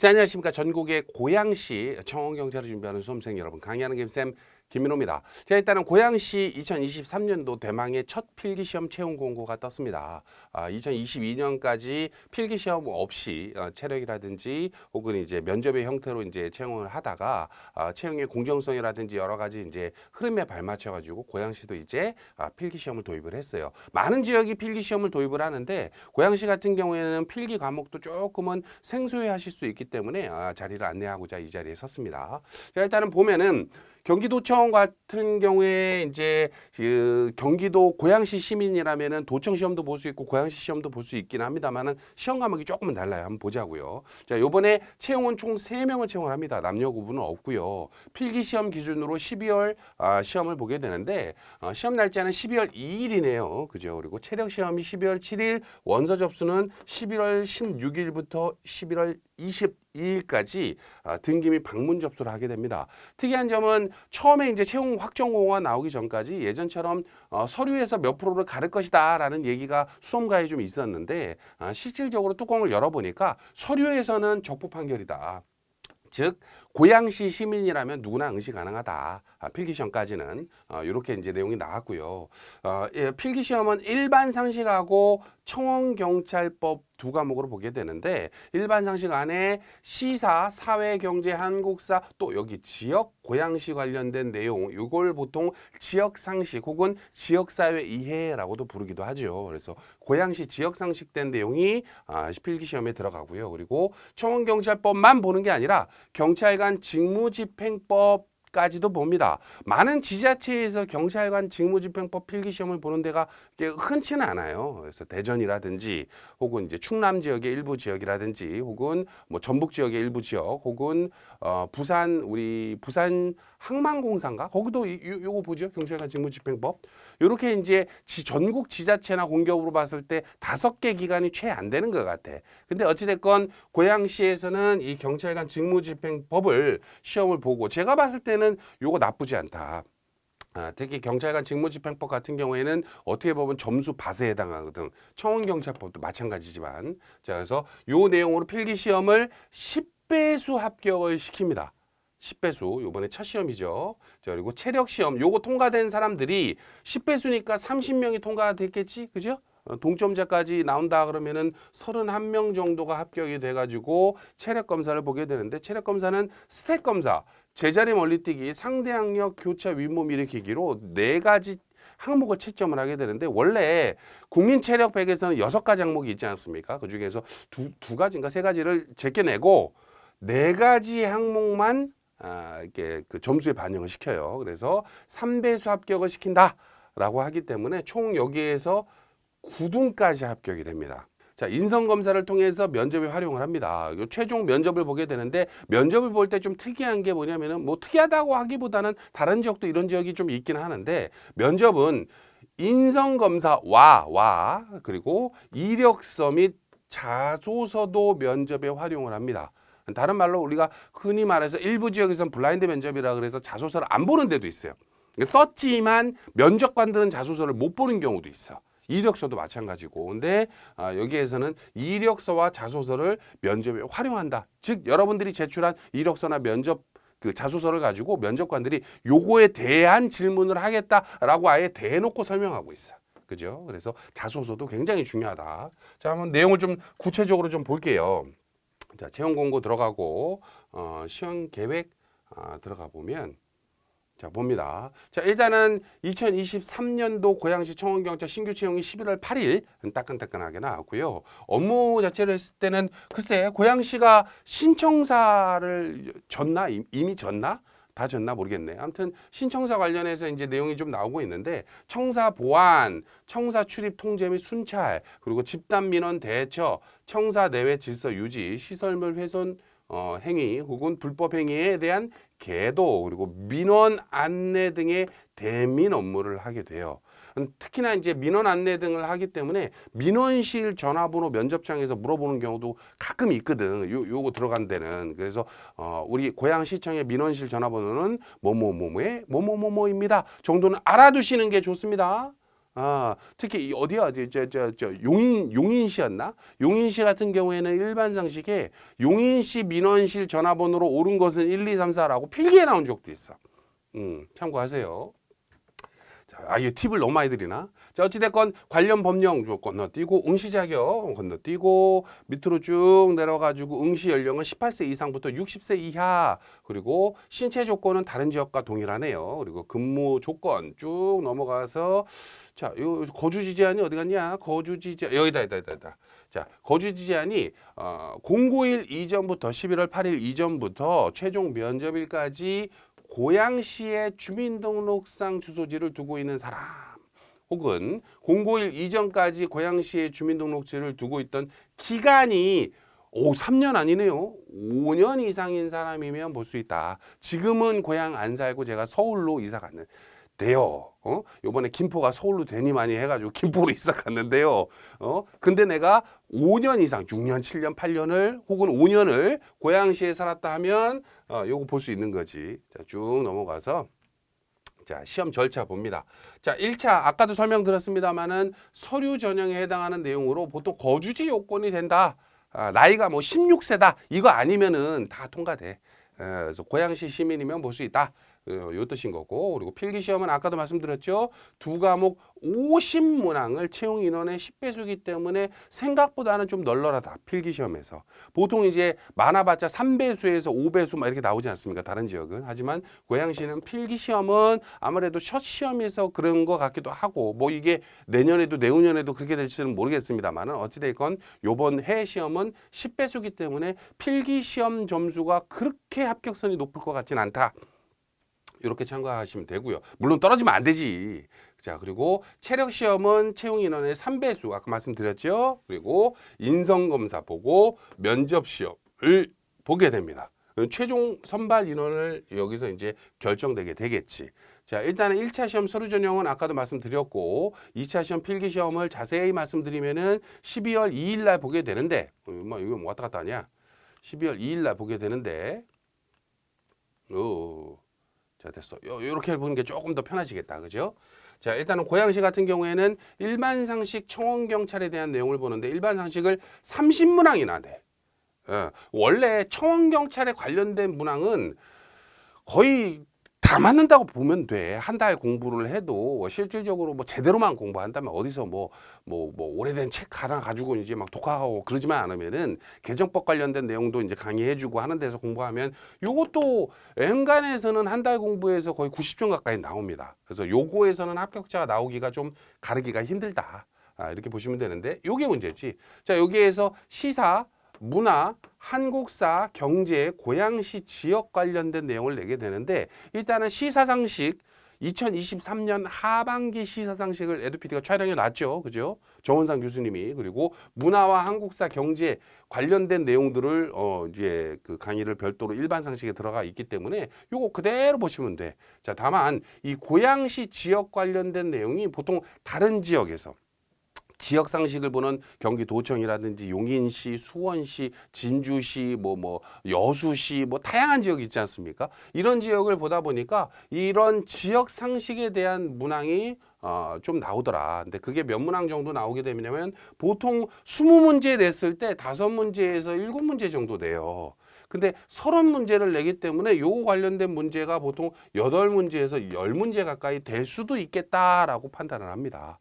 자, 안녕하십니까. 전국의 고양시 청원경찰을 준비하는 수험생 여러분, 강의하는 김쌤 김민호입니다. 자, 일단은 고양시 2023년도 대망의 첫 필기시험 채용 공고가 떴습니다. 2022년까지 필기시험 없이 체력이라든지 혹은 이제 면접의 형태로 이제 채용을 하다가 채용의 공정성이라든지 여러 가지 이제 흐름에 발맞춰가지고 고양시도 이제 필기시험을 도입을 했어요. 많은 지역이 필기시험을 도입을 하는데 고양시 같은 경우에는 필기 과목도 조금은 생소해하실 수 있기 때문에 자리를 안내하고자 이 자리에 섰습니다. 자, 일단은 보면은 경기도청 같은 경우에 이제 그 경기도 고양시 시민이라면은 도청 시험도 볼 수 있고 고양시 시험도 볼 수 있긴 합니다만은 시험 과목이 조금은 달라요. 한번 보자고요. 자, 요번에 채용은 총 3명을 채용을 합니다. 남녀 구분은 없고요. 필기 시험 기준으로 12월 시험을 보게 되는데 시험 날짜는 12월 2일이네요. 그죠? 그리고 체력 시험이 12월 7일, 원서 접수는 11월 16일부터 11월 22일까지 등기 및 방문 접수를 하게 됩니다. 특이한 점은 처음에 이제 채용 확정 공고가 나오기 전까지 예전처럼 서류에서 몇 프로를 가를 것이다라는 얘기가 수험가에 좀 있었는데 실질적으로 뚜껑을 열어보니까 서류에서는 적부 판결이다. 즉 고양시 시민이라면 누구나 응시 가능하다. 필기시험까지는 이렇게 이제 내용이 나왔고요. 필기시험은 일반 상식하고 청원경찰법 두 과목으로 보게 되는데 일반 상식 안에 시사, 사회, 경제, 한국사 또 여기 지역 고양시 관련된 내용 이걸 보통 지역 상식 혹은 지역 사회 이해라고도 부르기도 하죠. 그래서 고양시 지역 상식된 내용이 필기시험에 들어가고요. 그리고 청원경찰법만 보는 게 아니라 경찰관 직무집행법 까지도 봅니다. 많은 지자체에서 경찰관 직무집행법 필기시험을 보는 데가 흔치는 않아요. 그래서 대전이라든지 혹은 이제 충남 지역의 일부 지역이라든지 혹은 뭐 전북 지역의 일부 지역 혹은 부산 우리 부산 항만공사인가 거기도 요거 보죠. 경찰관 직무집행법. 이렇게 이제 전국 지자체나 공기업으로 봤을 때 5개 기관이 최 안 되는 것 같아. 근데 어찌됐건 고양시에서는 이 경찰관 직무집행법을 시험을 보고 제가 봤을 때는 요거 나쁘지 않다. 특히 경찰관 직무집행법 같은 경우에는 어떻게 보면 점수 밭에 해당하거든. 청원경찰법도 마찬가지지만. 자, 그래서 요 내용으로 필기시험을 10배수 합격을 시킵니다. 10배수 요번에 첫 시험이죠. 자, 그리고 체력 시험 요거 통과된 사람들이 10배수니까 30명이 통과가 됐겠지. 그죠? 동점자까지 나온다 그러면은 31명 정도가 합격이 돼가지고 체력 검사를 보게 되는데 체력 검사는 스택 검사, 제자리 멀리뛰기, 상대 학력, 교차 윗몸 일으키기로 4가지 항목을 채점을 하게 되는데 원래 국민 체력 100에서는 6가지 항목이 있지 않습니까? 그 중에서 두 가지인가 3가지를 제껴내고 4가지 항목만 이렇게 그 점수에 반영을 시켜요. 그래서 3배수 합격을 시킨다라고 하기 때문에 총 여기에서 9등까지 합격이 됩니다. 자, 인성검사를 통해서 면접에 활용을 합니다. 최종 면접을 보게 되는데 면접을 볼 때 좀 특이한 게 뭐냐면은 뭐 특이하다고 하기보다는 다른 지역도 이런 지역이 좀 있긴 하는데 면접은 인성검사와 그리고 이력서 및 자소서도 면접에 활용을 합니다. 다른 말로 우리가 흔히 말해서 일부 지역에서는 블라인드 면접이라 그래서 자소서를 안 보는 데도 있어요. 썼지만 면접관들은 자소서를 못 보는 경우도 있어. 이력서도 마찬가지고. 근데 여기에서는 이력서와 자소서를 면접에 활용한다. 즉 여러분들이 제출한 이력서나 면접 그 자소서를 가지고 면접관들이 요거에 대한 질문을 하겠다라고 아예 대놓고 설명하고 있어. 그죠? 그래서 자소서도 굉장히 중요하다. 자, 한번 내용을 좀 구체적으로 좀 볼게요. 자, 채용 공고 들어가고 시험 계획 들어가 보면 자, 봅니다. 자, 일단은 2023년도 고양시 청원경찰 신규 채용이 11월 8일 따끈따끈하게 나왔고요. 업무 자체를 했을 때는 글쎄 고양시가 신청사를 졌나 이미 졌나? 다 졌나 모르겠네. 아무튼 신청사 관련해서 이제 내용이 좀 나오고 있는데 청사 보안, 청사 출입 통제 및 순찰, 그리고 집단 민원 대처, 청사 내외 질서 유지, 시설물 훼손 행위 혹은 불법 행위에 대한 계도 그리고 민원 안내 등의 대민 업무를 하게 돼요. 특히나 이제 민원 안내 등을 하기 때문에 민원실 전화번호 면접장에서 물어보는 경우도 가끔 있거든. 요거 들어간 데는. 그래서 우리 고양시청의 민원실 전화번호는 뭐뭐뭐뭐의 뭐뭐뭐뭐입니다. 정도는 알아두시는 게 좋습니다. 특히 어디야, 용인시였나? 용인시 같은 경우에는 일반 상식에 용인시 민원실 전화번호로 옳은 것은 1, 2, 3, 4라고 필기에 나온 적도 있어. 참고하세요. 자, 이 팁을 너무 많이 드리나? 자, 어찌됐건 관련 법령 건너뛰고 응시 자격 건너뛰고 밑으로 쭉 내려가지고 응시 연령은 18세 이상부터 60세 이하, 그리고 신체 조건은 다른 지역과 동일하네요. 그리고 근무 조건 쭉 넘어가서 자, 요 거주지 제한이 어디 갔냐? 거주지 제한 여기다. 자, 거주지 제한이 091 이전부터 11월 8일 이전부터 최종 면접일까지 고양시의 주민등록상 주소지를 두고 있는 사람, 혹은 091 이전까지 고양시의 주민등록지를 두고 있던 기간이 3년 아니네요. 5년 이상인 사람이면 볼 수 있다. 지금은 고양 안 살고 제가 서울로 이사 갔는 데요. 요번에 김포가 서울로 되니 많이 해가지고 김포로 이사 갔는데요. 근데 내가 5년 이상, 6년, 7년, 8년을 혹은 5년을 고양시에 살았다 하면 요거 볼 수 있는 거지. 자, 쭉 넘어가서 자, 시험 절차 봅니다. 자, 1차 아까도 설명드렸습니다만은 서류 전형에 해당하는 내용으로 보통 거주지 요건이 된다. 나이가 뭐 16세다. 이거 아니면은 다 통과돼. 그래서 고양시 시민이면 볼 수 있다. 요 뜻인 거고, 그리고 필기시험은 아까도 말씀드렸죠. 두 과목 50문항을 채용 인원의 10배수기 때문에 생각보다는 좀 널널하다. 필기시험에서 보통 이제 많아봤자 3배수에서 5배수 막 이렇게 나오지 않습니까? 다른 지역은. 하지만 고양시는 필기시험은 아무래도 첫 시험에서 그런 것 같기도 하고, 뭐 이게 내년에도 내후년에도 그렇게 될지는 모르겠습니다만은 어찌됐건 요번 해 시험은 10배수기 때문에 필기시험 점수가 그렇게 합격선이 높을 것 같진 않다. 이렇게 참고하시면 되고요. 물론 떨어지면 안 되지. 자, 그리고 체력 시험은 채용 인원의 3배수 아까 말씀드렸죠. 그리고 인성 검사 보고 면접 시험을 보게 됩니다. 최종 선발 인원을 여기서 이제 결정되게 되겠지. 자, 일단은 1차 시험 서류 전형은 아까도 말씀드렸고 2차 시험 필기 시험을 자세히 말씀드리면은 12월 2일 날 보게 되는데 이거 뭐 왔다 갔다 하냐? 12월 2일 날 보게 되는데 자, 됐어. 요렇게 보는 게 조금 더 편하시겠다. 그죠? 자, 일단은 고양시 같은 경우에는 일반 상식 청원 경찰에 대한 내용을 보는데 일반 상식을 30문항이나 돼. 원래 청원 경찰에 관련된 문항은 거의 다 맞는다고 보면 돼. 한 달 공부를 해도 실질적으로 뭐 제대로만 공부한다면 어디서 뭐 오래된 책 하나 가지고 이제 막 독학하고 그러지만 않으면은 개정법 관련된 내용도 이제 강의해주고 하는 데서 공부하면 요것도 엔간에서는 한 달 공부에서 거의 90점 가까이 나옵니다. 그래서 요거에서는 합격자가 나오기가 좀 가르기가 힘들다. 이렇게 보시면 되는데 요게 문제지. 자, 여기에서 시사, 문화, 한국사, 경제, 고양시 지역 관련된 내용을 내게 되는데 일단은 시사상식 2023년 하반기 시사상식을 에듀피디가 촬영해 놨죠. 그죠? 정원상 교수님이. 그리고 문화와 한국사, 경제 관련된 내용들을 이제 그 강의를 별도로 일반 상식에 들어가 있기 때문에 요거 그대로 보시면 돼. 자, 다만 이 고양시 지역 관련된 내용이 보통 다른 지역에서 지역 상식을 보는 경기도청이라든지 용인시, 수원시, 진주시, 여수시, 다양한 지역이 있지 않습니까? 이런 지역을 보다 보니까 이런 지역 상식에 대한 문항이 좀 나오더라. 근데 그게 몇 문항 정도 나오게 되냐면 보통 20문제 냈을 때 5문제에서 7문제 정도 내요. 근데 30문제를 내기 때문에 요 관련된 문제가 보통 8문제에서 10문제 가까이 될 수도 있겠다라고 판단을 합니다.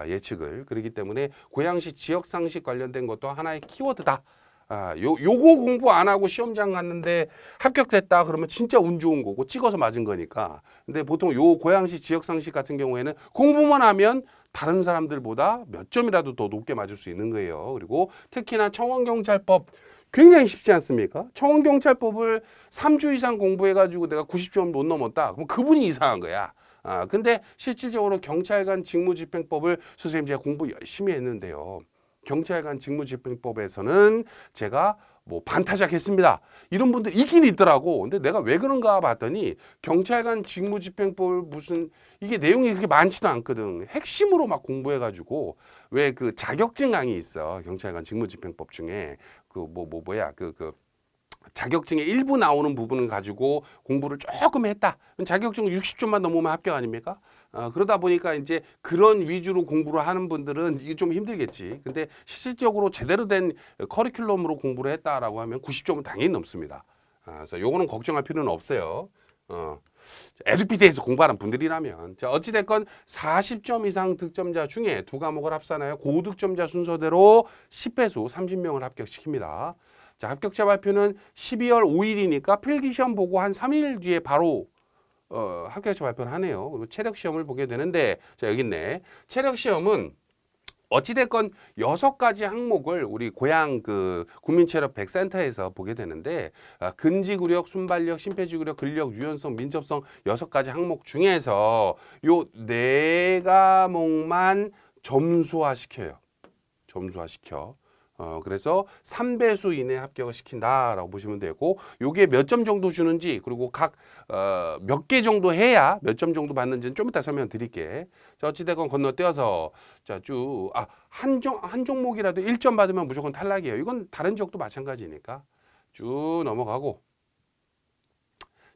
예측을. 그렇기 때문에 고양시 지역 상식 관련된 것도 하나의 키워드다. 요거 공부 안 하고 시험장 갔는데 합격됐다 그러면 진짜 운 좋은 거고 찍어서 맞은 거니까. 근데 보통 요 고양시 지역 상식 같은 경우에는 공부만 하면 다른 사람들보다 몇 점이라도 더 높게 맞을 수 있는 거예요. 그리고 특히나 청원경찰법 굉장히 쉽지 않습니까? 청원경찰법을 3주 이상 공부해가지고 내가 90점 못 넘었다. 그럼 그분이 이상한 거야. 근데 실질적으로 경찰관 직무집행법을 선생님 제가 공부 열심히 했는데요. 경찰관 직무집행법에서는 제가 반타작했습니다. 이런 분들 있긴 있더라고. 근데 내가 왜 그런가 봤더니 경찰관 직무집행법을 이게 내용이 그렇게 많지도 않거든. 핵심으로 막 공부해가지고 왜 그 자격증 강의 있어. 경찰관 직무집행법 중에 자격증의 일부 나오는 부분을 가지고 공부를 조금 했다. 자격증 60점만 넘으면 합격 아닙니까? 그러다 보니까 이제 그런 위주로 공부를 하는 분들은 이게 좀 힘들겠지. 근데 실질적으로 제대로 된 커리큘럼으로 공부를 했다라고 하면 90점은 당연히 넘습니다. 그래서 요거는 걱정할 필요는 없어요. 에듀피드에서 공부하는 분들이라면. 자, 어찌됐건 40점 이상 득점자 중에 두 과목을 합산하여 고득점자 순서대로 10배수 30명을 합격시킵니다. 자, 합격자 발표는 12월 5일이니까 필기시험 보고 한 3일 뒤에 바로 합격자 발표를 하네요. 그리고 체력 시험을 보게 되는데, 자, 여기 있네. 체력 시험은 어찌됐건 6가지 항목을 우리 고향 그 국민체력 100센터에서 보게 되는데, 근지구력, 순발력, 심폐지구력, 근력, 유연성, 민첩성 6가지 항목 중에서 요 4과목만 점수화시켜요. 점수화시켜. 그래서 3배수 이내 합격을 시킨다라고 보시면 되고, 요게 몇 점 정도 주는지, 그리고 각 몇 개 정도 해야 몇 점 정도 받는지는 좀 이따 설명드릴게. 자, 어찌됐건 건너뛰어서 자, 한 종목이라도 1점 받으면 무조건 탈락이에요. 이건 다른 지역도 마찬가지니까 쭉 넘어가고,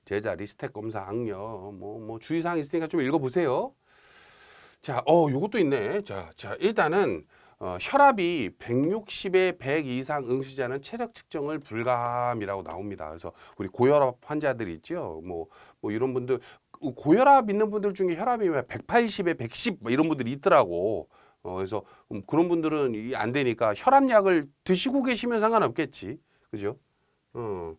제자 리스펙 검사 악력 뭐 주의사항 있으니까 좀 읽어보세요. 자, 요것도 있네. 자, 일단은 혈압이 160에 100 이상 응시자는 체력 측정을 불감이라고 나옵니다. 그래서 우리 고혈압 환자들이 있죠. 뭐 이런 분들, 고혈압 있는 분들 중에 혈압이 180에 110 이런 분들이 있더라고. 그래서 그런 분들은 이게 안 되니까 혈압약을 드시고 계시면 상관없겠지. 그죠? 근데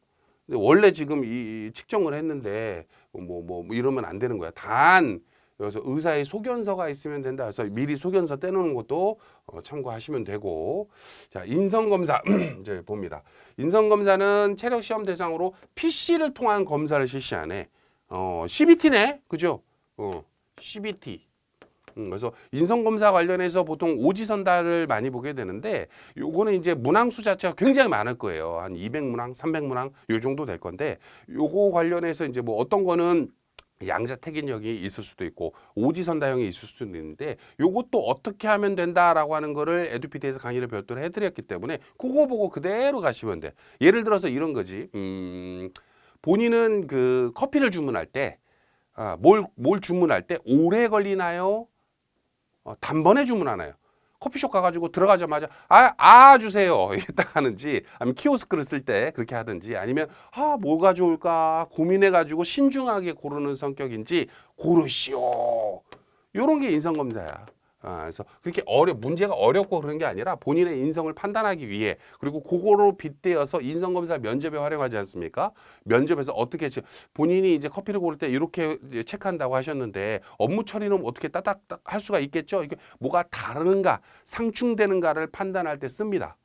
원래 지금 이 측정을 했는데 뭐 이러면 안 되는 거야. 단 그래서 의사의 소견서가 있으면 된다. 그래서 미리 소견서 떼놓는 것도 참고하시면 되고. 자, 인성검사 이제 봅니다. 인성검사는 체력시험 대상으로 PC를 통한 검사를 실시하네. CBT네, 그죠? CBT. 그래서 인성검사 관련해서 보통 오지선다를 많이 보게 되는데, 요거는 이제 문항수 자체가 굉장히 많을 거예요. 한 200문항, 300문항 요 정도 될 건데, 요거 관련해서 이제 뭐 어떤 거는 양자택인형이 있을 수도 있고 오지선다형이 있을 수도 있는데, 요것도 어떻게 하면 된다라고 하는 거를 에듀피드에서 강의를 별도로 해드렸기 때문에 그거 보고 그대로 가시면 돼. 예를 들어서 이런 거지. 본인은 그 커피를 주문할 때 뭘 주문할 때 오래 걸리나요? 단번에 주문하나요? 커피숍 가가지고 들어가자마자 주세요 이렇게 딱 하는지, 아니면 키오스크를 쓸 때 그렇게 하든지, 아니면 뭐가 좋을까 고민해가지고 신중하게 고르는 성격인지 고르시오. 요런 게 인성검사야. 그래서 그렇게 문제가 어렵고 그런 게 아니라 본인의 인성을 판단하기 위해, 그리고 그거로 빗대어서 인성검사 면접에 활용하지 않습니까? 면접에서 어떻게 본인이 이제 커피를 고를 때 이렇게 체크한다고 하셨는데 업무 처리는 어떻게 따닥따닥 할 수가 있겠죠? 이게 뭐가 다른가, 상충되는가를 판단할 때 씁니다.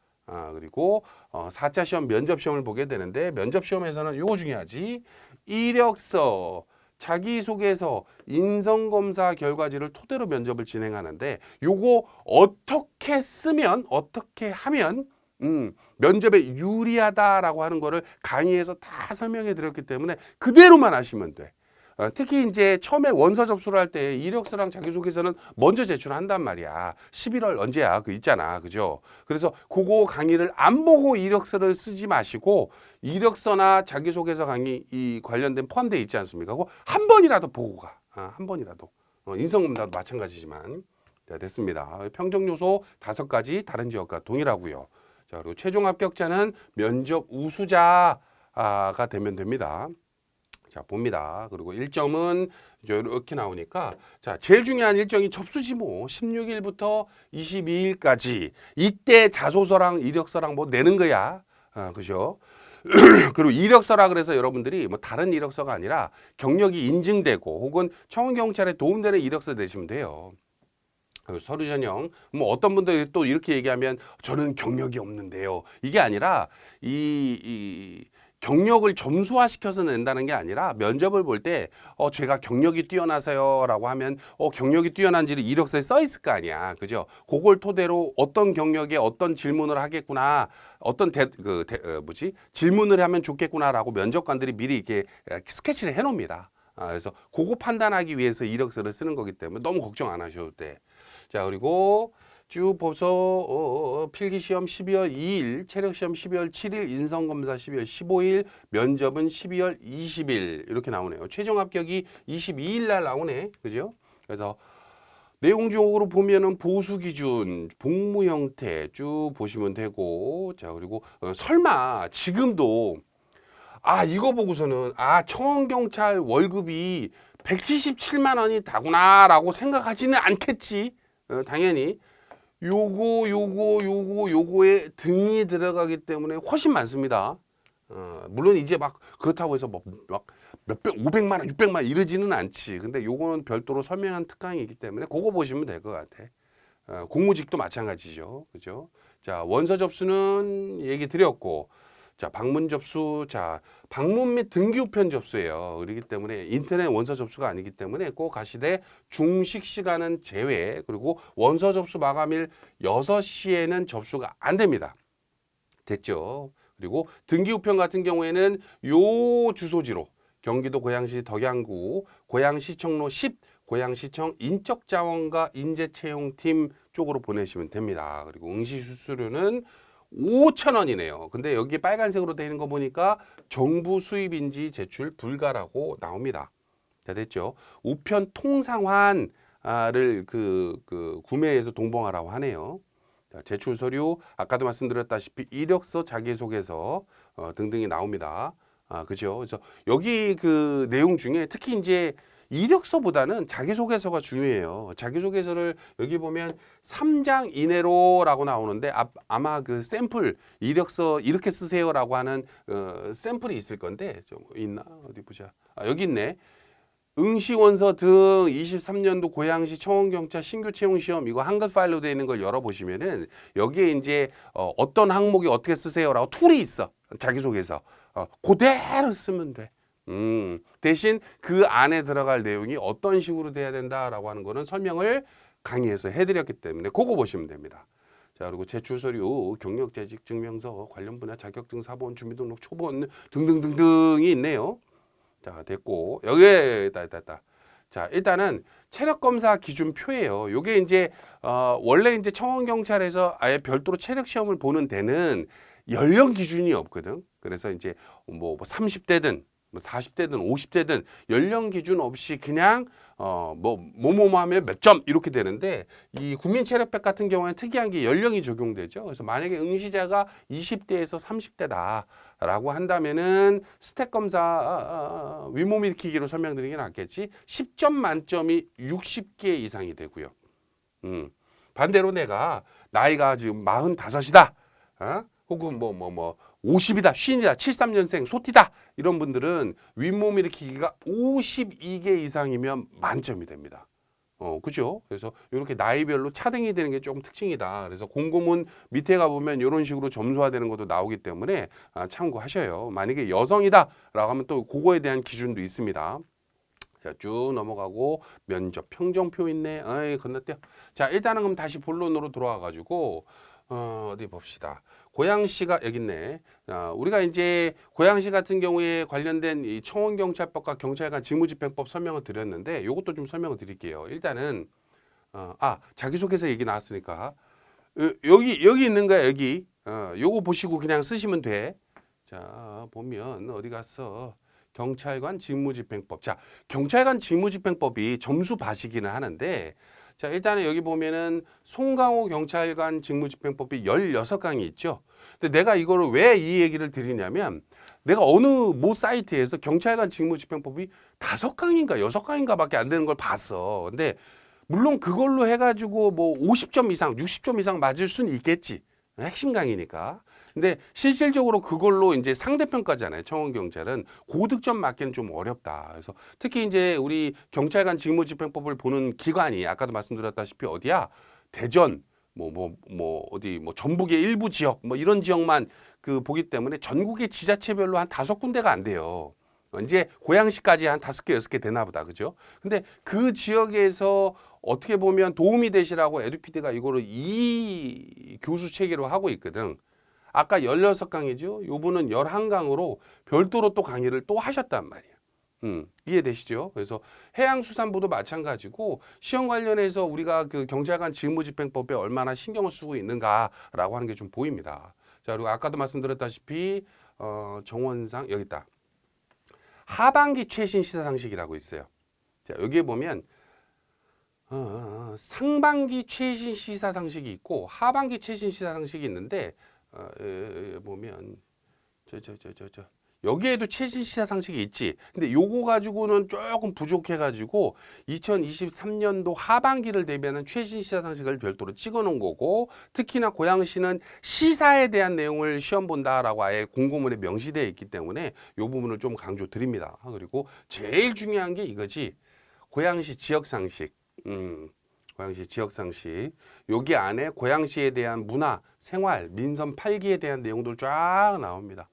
그리고 4차 시험 면접 시험을 보게 되는데, 면접 시험에서는 요거 중요하지. 이력서, 자기소개서, 인성검사 결과지를 토대로 면접을 진행하는데, 요거 어떻게 쓰면, 어떻게 하면 면접에 유리하다라고 하는 거를 강의에서 다 설명해 드렸기 때문에 그대로만 하시면 돼. 특히 이제 처음에 원서 접수를 할 때 이력서랑 자기소개서는 먼저 제출한단 말이야. 11월 언제야? 그 있잖아. 그죠? 그래서 그거 강의를 안 보고 이력서를 쓰지 마시고, 이력서나 자기소개서 강의 이 관련된 포함되어 있지 않습니까? 그거 한 번이라도 보고 가. 한 번이라도. 인성검사도 마찬가지지만. 자, 됐습니다. 평정 요소 5가지 다른 지역과 동일하고요. 자, 그리고 최종 합격자는 면접 우수자가 되면 됩니다. 자, 봅니다. 그리고 일정은 이렇게 나오니까, 자, 제일 중요한 일정이 접수지 뭐. 16일부터 22일까지. 이때 자소서랑 이력서랑 뭐 내는 거야. 그죠? 그리고 이력서라 그래서 여러분들이 뭐 다른 이력서가 아니라 경력이 인증되고 혹은 청원경찰에 도움되는 이력서 내시면 돼요. 서류 전형. 뭐 어떤 분들이 또 이렇게 얘기하면 저는 경력이 없는데요. 이게 아니라 이 경력을 점수화시켜서 낸다는 게 아니라, 면접을 볼 때 제가 경력이 뛰어나서요라고 하면 경력이 뛰어난지를 이력서에 써 있을 거 아니야. 그죠? 그걸 토대로 어떤 경력에 어떤 질문을 하겠구나, 어떤 질문을 하면 좋겠구나라고 면접관들이 미리 이렇게 스케치를 해 놓습니다. 그래서 그거 판단하기 위해서 이력서를 쓰는 거기 때문에 너무 걱정 안 하셔도 돼. 자, 그리고 쭉 보서 필기시험 12월 2일, 체력시험 12월 7일, 인성검사 12월 15일, 면접은 12월 20일 이렇게 나오네요. 최종 합격이 22일 날 나오네. 그죠? 그래서 내용적으로 보면은 보수 기준, 복무 형태 쭉 보시면 되고, 자 그리고 설마 지금도 이거 보고서는 청원 경찰 월급이 177만 원이 다구나라고 생각하지는 않겠지. 당연히 요거에 등이 들어가기 때문에 훨씬 많습니다. 물론 이제 막 그렇다고 해서 막 몇백, 500만 원, 600만 원 이러지는 않지. 근데 요거는 별도로 설명한 특강이기 때문에 그거 보시면 될 것 같아. 공무직도 마찬가지죠. 그죠? 자, 원서 접수는 얘기 드렸고, 자, 방문 접수, 자, 방문 및 등기 우편 접수예요. 그렇기 때문에 인터넷 원서 접수가 아니기 때문에 꼭 가시되 중식 시간은 제외, 그리고 원서 접수 마감일 6시에는 접수가 안 됩니다. 됐죠? 그리고 등기 우편 같은 경우에는 요 주소지로 경기도 고양시 덕양구 고양시청로 10 고양시청 인적자원과 인재채용팀 쪽으로 보내시면 됩니다. 그리고 응시 수수료는 5,000원이네요. 근데 여기 빨간색으로 되어 있는 거 보니까 정부 수입인지 제출 불가라고 나옵니다. 자, 됐죠? 우편 통상환을 구매해서 동봉하라고 하네요. 자, 제출 서류 아까도 말씀드렸다시피 이력서, 자기소개서 등등이 나옵니다. 그죠? 그래서 여기 그 내용 중에 특히 이제 이력서보다는 자기소개서가 중요해요. 자기소개서를 여기 보면 3장 이내로라고 나오는데 아마 그 샘플 이력서 이렇게 쓰세요라고 하는 샘플이 있을 건데 좀 있나? 어디 보자. 여기 있네. 응시원서 등 23년도 고양시 청원경찰 신규 채용 시험 이거 한글 파일로 되어 있는 걸 열어보시면은 여기에 이제 어떤 항목이 어떻게 쓰세요라고 툴이 있어. 자기소개서. 그대로 쓰면 돼. 대신 그 안에 들어갈 내용이 어떤 식으로 돼야 된다라고 하는 거는 설명을 강의에서 해드렸기 때문에 그거 보시면 됩니다. 자, 그리고 제출 서류, 경력 재직 증명서, 관련 분야 자격증, 사본, 주민등록 초본 등등등등이 있네요. 자, 됐고 여기에 있다. 자, 일단은 체력 검사 기준표예요. 요게 이제 원래 이제 청원 경찰에서 아예 별도로 체력 시험을 보는 데는 연령 기준이 없거든. 그래서 이제 뭐 30대든 뭐 40대든 50대든 연령 기준 없이 그냥 뭐뭐뭐 하면 몇 점 이렇게 되는데 이 국민체력백 같은 경우에는 특이한 게 연령이 적용되죠. 그래서 만약에 응시자가 20대에서 30대다라고 한다면은 스택 검사 윗몸 일으키기로 설명드리는 게 낫겠지. 10점 만점이 60개 이상이 되고요. 반대로 내가 나이가 지금 45이다. 혹은 50이다, 50이다, 73년생, 소띠다 이런 분들은 윗몸 일으키기가 52개 이상이면 만점이 됩니다. 그죠? 그래서 이렇게 나이별로 차등이 되는 게 조금 특징이다. 그래서 공고문 밑에 가보면 이런 식으로 점수화되는 것도 나오기 때문에 참고하셔요. 만약에 여성이다라고 하면 또 그거에 대한 기준도 있습니다. 자, 쭉 넘어가고 면접 평정표 있네. 건너뛰어. 자, 일단은 그럼 다시 본론으로 돌아와 가지고 어디 봅시다. 고양시가 여기 있네. 우리가 이제 고양시 같은 경우에 관련된 이 청원경찰법과 경찰관 직무집행법 설명을 드렸는데 이것도 좀 설명을 드릴게요. 일단은 자기소개서 얘기 나왔으니까 여기 있는 거야 여기. 요거 보시고 그냥 쓰시면 돼. 자, 보면 어디 갔어? 경찰관 직무집행법. 자, 경찰관 직무집행법이 점수 봐시기는 하는데 자, 일단은 여기 보면은 송강호 경찰관 직무집행법이 16강이 있죠. 근데 내가 이거를 왜 이 얘기를 드리냐면 내가 어느 모 사이트에서 경찰관 직무집행법이 5강인가 6강인가 밖에 안 되는 걸 봤어. 근데 물론 그걸로 해가지고 뭐 50점 이상, 60점 이상 맞을 수는 있겠지. 핵심 강의니까. 근데 실질적으로 그걸로 이제 상대평가잖아요. 청원경찰은 고득점 맞기는 좀 어렵다. 그래서 특히 이제 우리 경찰관 직무집행법을 보는 기관이 아까도 말씀드렸다시피 어디야? 대전, 어디 전북의 일부 지역, 뭐 이런 지역만 그 보기 때문에 전국의 지자체별로 한 5군데가 안 돼요. 이제 고양시까지 한 5개, 6개 되나 보다. 그죠? 근데 그 지역에서 어떻게 보면 도움이 되시라고 에듀피드가 이거를 이 교수 체계로 하고 있거든. 아까 16강이죠. 요분은 11강으로 별도로 또 강의를 또 하셨단 말이에요. 이해되시죠? 그래서 해양수산부도 마찬가지고 시험 관련해서 우리가 그 경찰관 직무집행법에 얼마나 신경을 쓰고 있는가라고 하는 게 좀 보입니다. 자, 그리고 아까도 말씀드렸다시피 정원상 여기 있다. 하반기 최신 시사상식이라고 있어요. 자, 여기에 보면 상반기 최신 시사 상식이 있고 하반기 최신 시사 상식이 있는데 보면 여기에도 최신 시사 상식이 있지. 근데 요거 가지고는 조금 부족해 가지고 2023년도 하반기를 대비하는 최신 시사 상식을 별도로 찍어 놓은 거고, 특히나 고양시는 시사에 대한 내용을 시험 본다라고 아예 공고문에 명시되어 있기 때문에 요 부분을 좀 강조 드립니다. 그리고 제일 중요한 게 이거지. 고양시 지역 상식. 고양시 지역 상식. 여기 안에 고양시에 대한 문화, 생활, 민선 8기에 대한 내용들 쫙 나옵니다.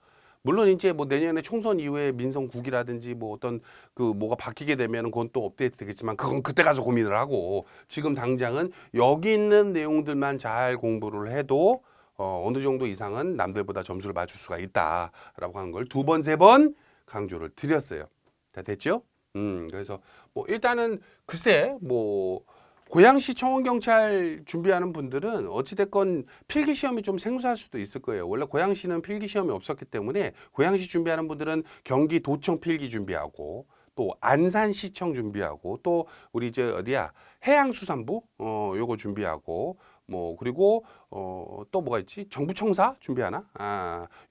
물론 이제 뭐 내년에 총선 이후에 민선국이라든지 뭐 어떤 그 뭐가 바뀌게 되면 그건 또 업데이트 되겠지만 그건 그때 가서 고민을 하고, 지금 당장은 여기 있는 내용들만 잘 공부를 해도 어느 정도 이상은 남들보다 점수를 맞출 수가 있다라고 하는 걸 두 번, 세 번 강조를 드렸어요. 다 됐죠? 그래서 뭐 일단은 글쎄 뭐 고양시 청원경찰 준비하는 분들은 어찌됐건 필기시험이 좀 생소할 수도 있을 거예요. 원래 고양시는 필기시험이 없었기 때문에 고양시 준비하는 분들은 경기도청 필기 준비하고 또 안산시청 준비하고 또 우리 저 어디야 해양수산부 요거 준비하고 뭐 그리고 또 뭐가 있지? 정부청사 준비하나?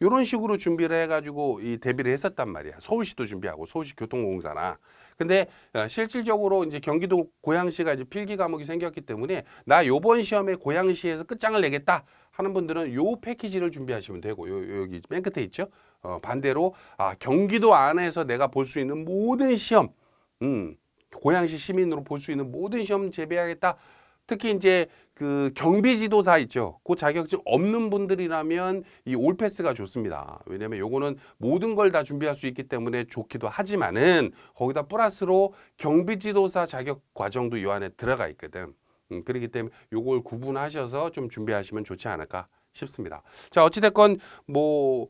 요런 식으로 준비를 해가지고 이 대비를 했었단 말이야. 서울시도 준비하고 서울시 교통공사나. 근데 실질적으로 이제 경기도 고양시가 이제 필기 과목이 생겼기 때문에 나 요번 시험에 고양시에서 끝장을 내겠다 하는 분들은 요 패키지를 준비하시면 되고, 여기 맨 끝에 있죠. 반대로 경기도 안에서 내가 볼 수 있는 모든 시험, 고양시 시민으로 볼 수 있는 모든 시험 제비하겠다. 특히 이제 그 경비지도사 있죠. 그 자격증 없는 분들이라면 이 올패스가 좋습니다. 왜냐면 요거는 모든 걸 다 준비할 수 있기 때문에 좋기도 하지만은 거기다 플러스로 경비지도사 자격 과정도 이 안에 들어가 있거든. 그렇기 때문에 요걸 구분하셔서 좀 준비하시면 좋지 않을까 싶습니다. 자, 어찌됐건 뭐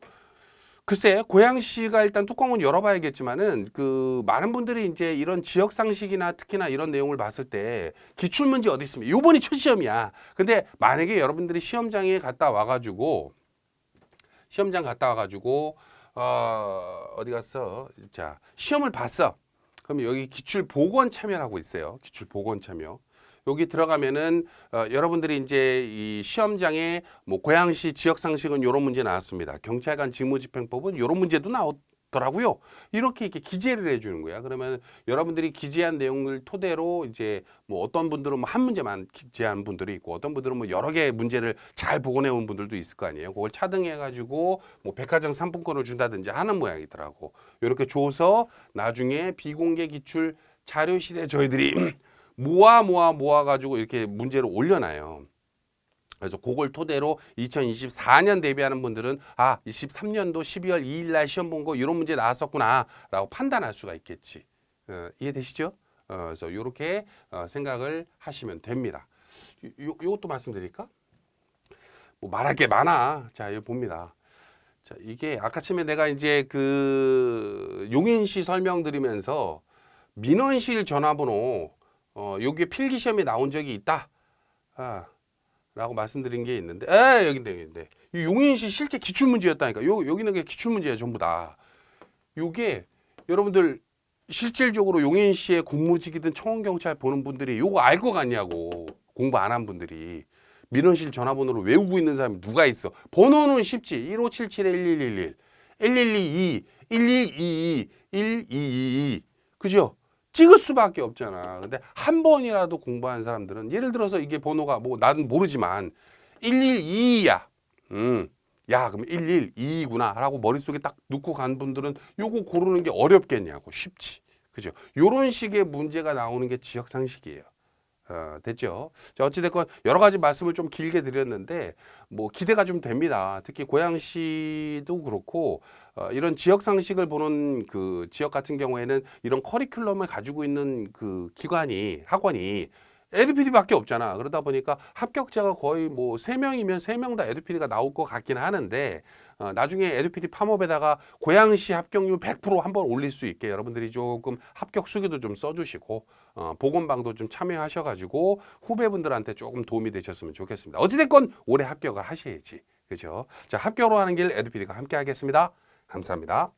글쎄, 고양시가 일단 뚜껑은 열어봐야겠지만은 그 많은 분들이 이제 이런 지역 상식이나 특히나 이런 내용을 봤을 때 기출 문제 어디 있습니까? 요번이 첫 시험이야. 근데 만약에 여러분들이 시험장 갔다 와가지고 어디 갔어? 자, 시험을 봤어. 그럼 여기 기출 보건 참여라고 있어요. 기출 보건 참여. 여기 들어가면은 여러분들이 이제 이 시험장에 뭐 고양시 지역 상식은 요런 문제 나왔습니다. 경찰관 직무집행법은 요런 문제도 나오더라고요. 이렇게 기재를 해주는 거야. 그러면 여러분들이 기재한 내용을 토대로 이제 뭐 어떤 분들은 뭐 한 문제만 기재한 분들이 있고 어떤 분들은 뭐 여러 개의 문제를 잘 복원해 온 분들도 있을 거 아니에요. 그걸 차등해 가지고 뭐 백화점 상품권을 준다든지 하는 모양이더라고. 이렇게 줘서 나중에 비공개 기출 자료실에 저희들이 모아 가지고 이렇게 문제를 올려놔요. 그래서 그걸 토대로 2024년 대비하는 분들은 23년도 12월 2일 날 시험 본 거 이런 문제 나왔었구나라고 판단할 수가 있겠지. 이해되시죠? 그래서 이렇게 생각을 하시면 됩니다. 요것도 말씀드릴까? 뭐 말할 게 많아. 자, 이거 봅니다. 자, 이게 아까쯤에 내가 이제 그 용인시 설명드리면서 민원실 전화번호 여기에 필기시험에 나온 적이 있다. 라고 말씀드린 게 있는데, 여기인데. 이 용인시 실제 기출문제였다니까. 여기는 게 기출문제야, 전부 다. 요게 여러분들 실질적으로 용인시의 공무직이든 청원경찰 보는 분들이 요거 알 거 같냐고. 공부 안 한 분들이. 민원실 전화번호를 외우고 있는 사람이 누가 있어. 번호는 쉽지. 1577-1111, 1122, 1122, 1222. 그죠? 찍을 수밖에 없잖아. 근데 한 번이라도 공부한 사람들은 예를 들어서 이게 번호가 뭐 나는 모르지만 112야. 야, 그럼 112구나 라고 머릿속에 딱 넣고 간 분들은 요거 고르는 게 어렵겠냐고. 쉽지. 그죠? 요런 식의 문제가 나오는 게 지역 상식이에요. 됐죠? 자, 어찌됐건 여러 가지 말씀을 좀 길게 드렸는데 뭐 기대가 좀 됩니다. 특히 고양시도 그렇고 이런 지역 상식을 보는 그 지역 같은 경우에는 이런 커리큘럼을 가지고 있는 그 기관이 학원이 에듀피디밖에 없잖아. 그러다 보니까 합격자가 거의 뭐 3명이면 3명 다 에듀피디가 나올 것 같긴 하는데 나중에 에듀피디 팜업에다가 고양시 합격률 100% 한번 올릴 수 있게 여러분들이 조금 합격 수기도 좀 써주시고 보건방도 좀 참여하셔가지고 후배분들한테 조금 도움이 되셨으면 좋겠습니다. 어찌됐건 올해 합격을 하셔야지. 그죠? 자, 합격으로 하는 길 에듀피디가 함께 하겠습니다. 감사합니다.